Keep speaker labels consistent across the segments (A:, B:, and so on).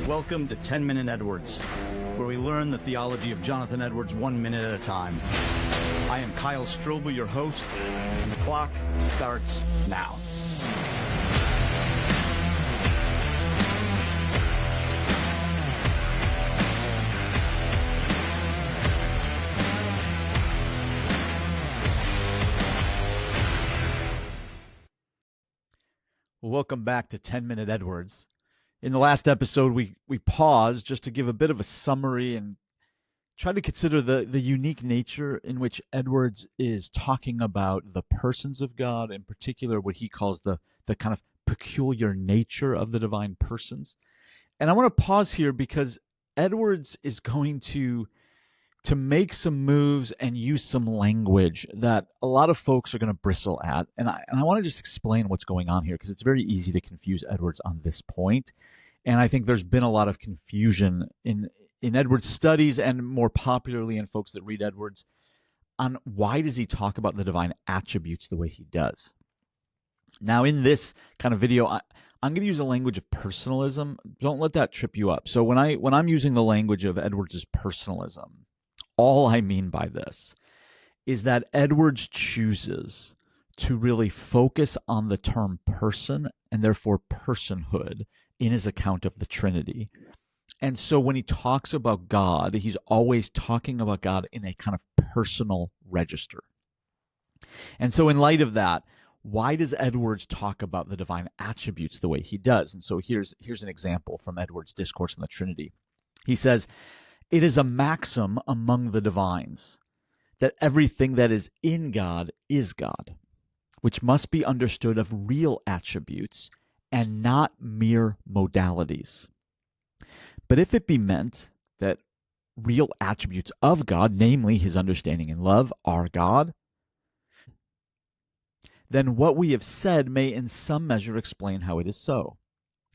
A: Welcome to 10-Minute Edwards, where we learn the theology of Jonathan Edwards 1 minute at a time. I am Kyle Strobel, your host, and the clock starts now. Welcome back to 10-Minute Edwards. In the last episode, we paused just to give a bit of a summary and try to consider the unique nature in which Edwards is talking about the persons of God, in particular what he calls the kind of peculiar nature of the divine persons. And I want to pause here because Edwards is going to make some moves and use some language that a lot of folks are going to bristle at. And I want to just explain what's going on here because it's very easy to confuse Edwards on this point. And I think there's been a lot of confusion in Edwards' studies and more popularly in folks that read Edwards on why does he talk about the divine attributes the way he does. Now, in this kind of video, I'm going to use a language of personalism. Don't let that trip you up. So when I'm using the language of Edwards' personalism, all I mean by this is that Edwards chooses to really focus on the term person and therefore personhood in his account of the Trinity. And so when he talks about God, he's always talking about God in a kind of personal register. And so in light of that, why does Edwards talk about the divine attributes the way he does? And so here's an example from Edwards' Discourse on the Trinity. He says, "It is a maxim among the divines that everything that is in God is God, which must be understood of real attributes and not mere modalities. But if it be meant that real attributes of God, namely his understanding and love, are God, then what we have said may in some measure explain how it is so.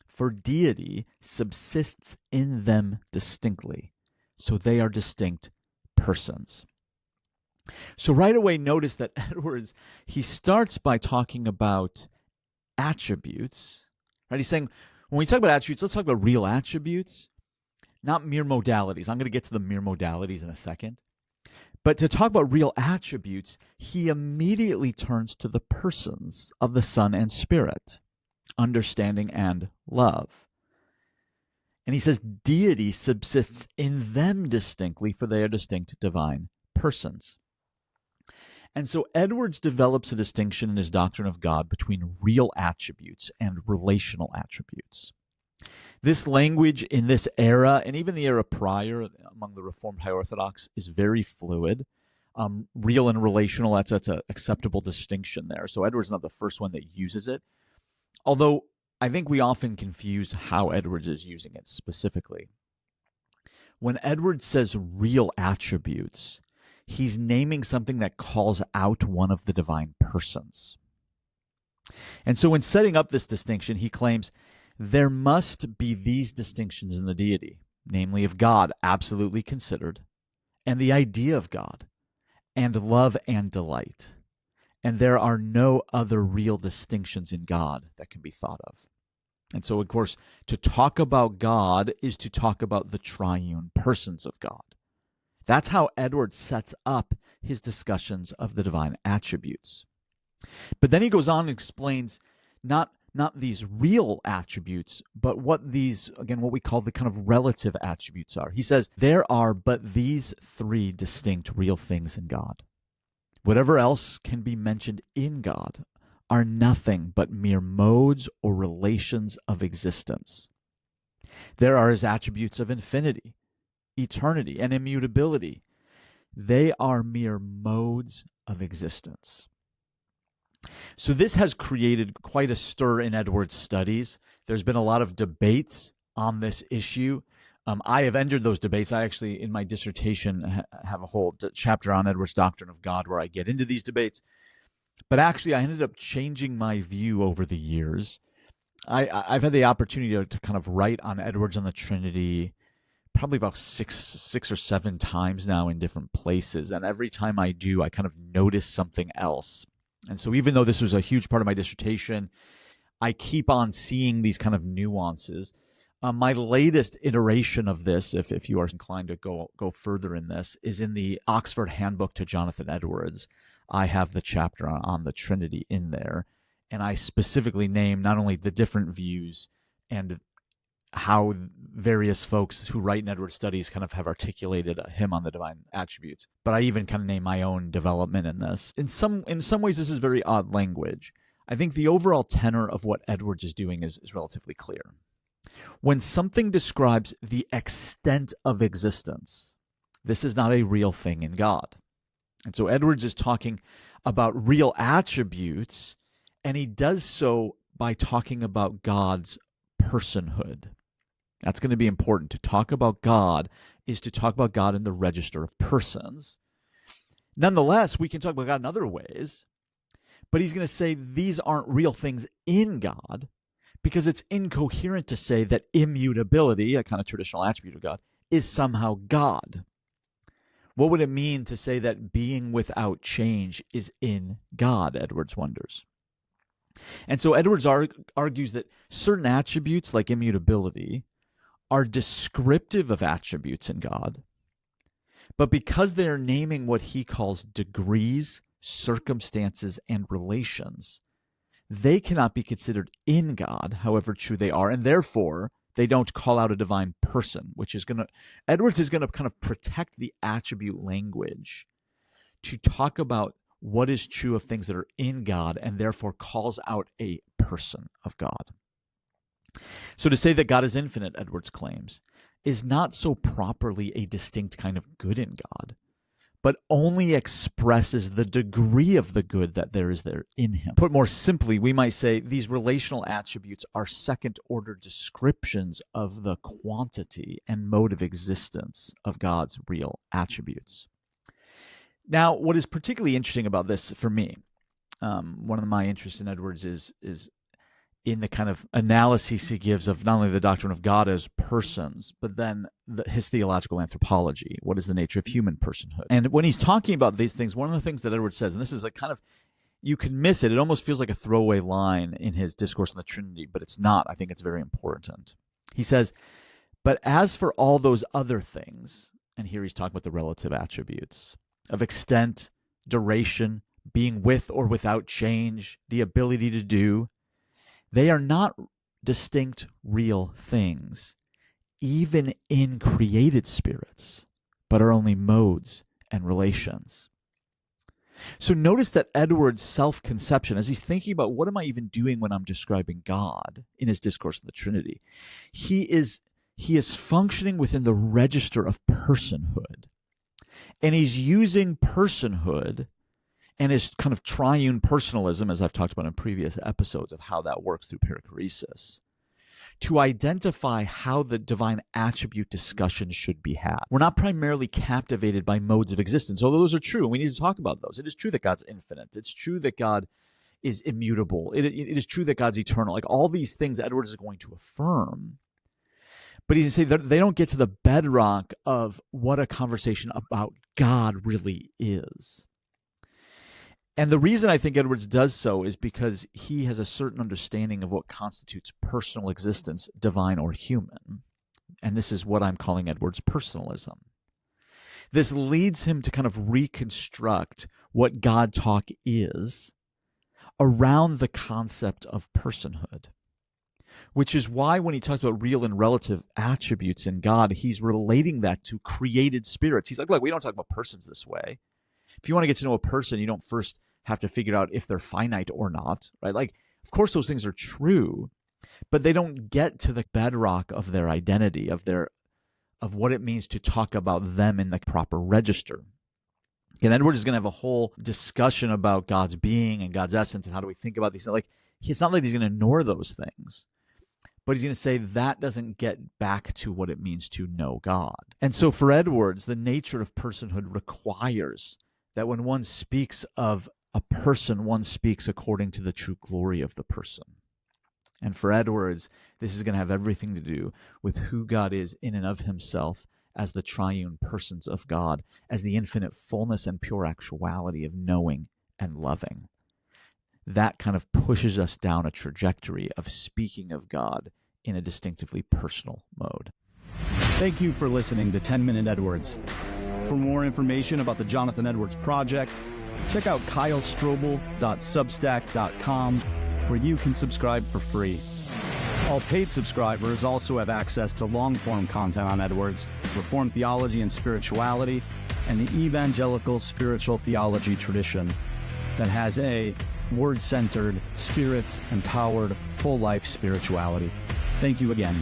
A: For deity subsists in them distinctly, so they are distinct persons." So right away, notice that Edwards, he starts by talking about attributes, right? He's saying, when we talk about attributes, let's talk about real attributes, not mere modalities. I'm going to get to the mere modalities in a second. But to talk about real attributes, he immediately turns to the persons of the Son and Spirit, understanding and love. And he says, deity subsists in them distinctly, for they are distinct divine persons. And so Edwards develops a distinction in his doctrine of God between real attributes and relational attributes. This language in this era, and even the era prior among the Reformed High Orthodox, is very fluid. Real and relational, that's an acceptable distinction there. So Edwards is not the first one that uses it. Although I think we often confuse how Edwards is using it specifically. When Edwards says real attributes, he's naming something that calls out one of the divine persons. And so in setting up this distinction, he claims there must be these distinctions in the deity, namely of God absolutely considered, and the idea of God, and love and delight. And there are no other real distinctions in God that can be thought of. And so, of course, to talk about God is to talk about the triune persons of God. That's how Edwards sets up his discussions of the divine attributes. But then he goes on and explains not these real attributes, but what we call the kind of relative attributes are. He says, there are but these three distinct real things in God. Whatever else can be mentioned in God are nothing but mere modes or relations of existence. There are his attributes of infinity, eternity, and immutability. They are mere modes of existence. So this has created quite a stir in Edwards' studies. There's been a lot of debates on this issue. I have entered those debates. I actually, in my dissertation, have a whole chapter on Edwards' doctrine of God where I get into these debates. But actually, I ended up changing my view over the years. I've had the opportunity to kind of write on Edwards on the Trinity probably about six or seven times now in different places. And every time I do, I kind of notice something else. And so even though this was a huge part of my dissertation, I keep on seeing these kind of nuances. My latest iteration of this, if you are inclined to go further in this, is in the Oxford Handbook to Jonathan Edwards. I have the chapter on the Trinity in there, and I specifically name not only the different views and how various folks who write in Edwards studies kind of have articulated him on the divine attributes, but I even kind of name my own development in this. In some ways, this is very odd language. I think the overall tenor of what Edwards is doing is relatively clear. When something describes the extent of existence, this is not a real thing in God. And so Edwards is talking about real attributes, and he does so by talking about God's personhood. That's going to be important. To talk about God is to talk about God in the register of persons. Nonetheless, we can talk about God in other ways, but he's going to say these aren't real things in God, because it's incoherent to say that immutability, a kind of traditional attribute of God, is somehow God. What would it mean to say that being without change is in God, Edwards wonders. And so Edwards argues that certain attributes, like immutability, are descriptive of attributes in God, but because they are naming what he calls degrees, circumstances, and relations, they cannot be considered in God, however true they are, and therefore they don't call out a divine person, which is Edwards is going to kind of protect the attribute language to talk about what is true of things that are in God, and therefore calls out a person of God. So to say that God is infinite, Edwards claims, is not so properly a distinct kind of good in God, but only expresses the degree of the good that there is there in him. Put more simply, we might say these relational attributes are second-order descriptions of the quantity and mode of existence of God's real attributes. Now, what is particularly interesting about this for me, one of my interests in Edwards is in the kind of analysis he gives of not only the doctrine of God as persons, but then his theological anthropology. What is the nature of human personhood? And when he's talking about these things, one of the things that Edwards says, and this is a kind of, you can miss it. It almost feels like a throwaway line in his discourse on the Trinity, but it's not. I think it's very important. He says, but as for all those other things, and here he's talking about the relative attributes of extent, duration, being with or without change, the ability to do, they are not distinct real things, even in created spirits, but are only modes and relations. So notice that Edwards' self-conception, as he's thinking about what am I even doing when I'm describing God in his discourse on the Trinity, he is functioning within the register of personhood. And he's using personhood and his kind of triune personalism, as I've talked about in previous episodes of how that works through perichoresis, to identify how the divine attribute discussion should be had. We're not primarily captivated by modes of existence, although those are true, and we need to talk about those. It is true that God's infinite. It's true that God is immutable. It is true that God's eternal. Like all these things Edwards is going to affirm. But he's going to say that they don't get to the bedrock of what a conversation about God really is. And the reason I think Edwards does so is because he has a certain understanding of what constitutes personal existence, divine or human. And this is what I'm calling Edwards' personalism. This leads him to kind of reconstruct what God talk is around the concept of personhood. Which is why when he talks about real and relative attributes in God, he's relating that to created spirits. He's like, look, we don't talk about persons this way. If you want to get to know a person, you don't first have to figure out if they're finite or not, right? Like, of course, those things are true, but they don't get to the bedrock of their identity, of what it means to talk about them in the proper register. And Edwards is going to have a whole discussion about God's being and God's essence and how do we think about these things. Like, it's not like he's going to ignore those things. But he's going to say that doesn't get back to what it means to know God. And so for Edwards, the nature of personhood requires that when one speaks of a person, one speaks according to the true glory of the person. And for Edwards, this is going to have everything to do with who God is in and of himself as the triune persons of God, as the infinite fullness and pure actuality of knowing and loving. That kind of pushes us down a trajectory of speaking of God in a distinctively personal mode.
B: Thank you for listening to 10 Minute Edwards. For more information about the Jonathan Edwards Project, check out kylestrobel.substack.com, where you can subscribe for free. All paid subscribers also have access to long-form content on Edwards, Reformed theology and spirituality, and the evangelical spiritual theology tradition that has a word-centered, spirit-empowered, full-life spirituality. Thank you again.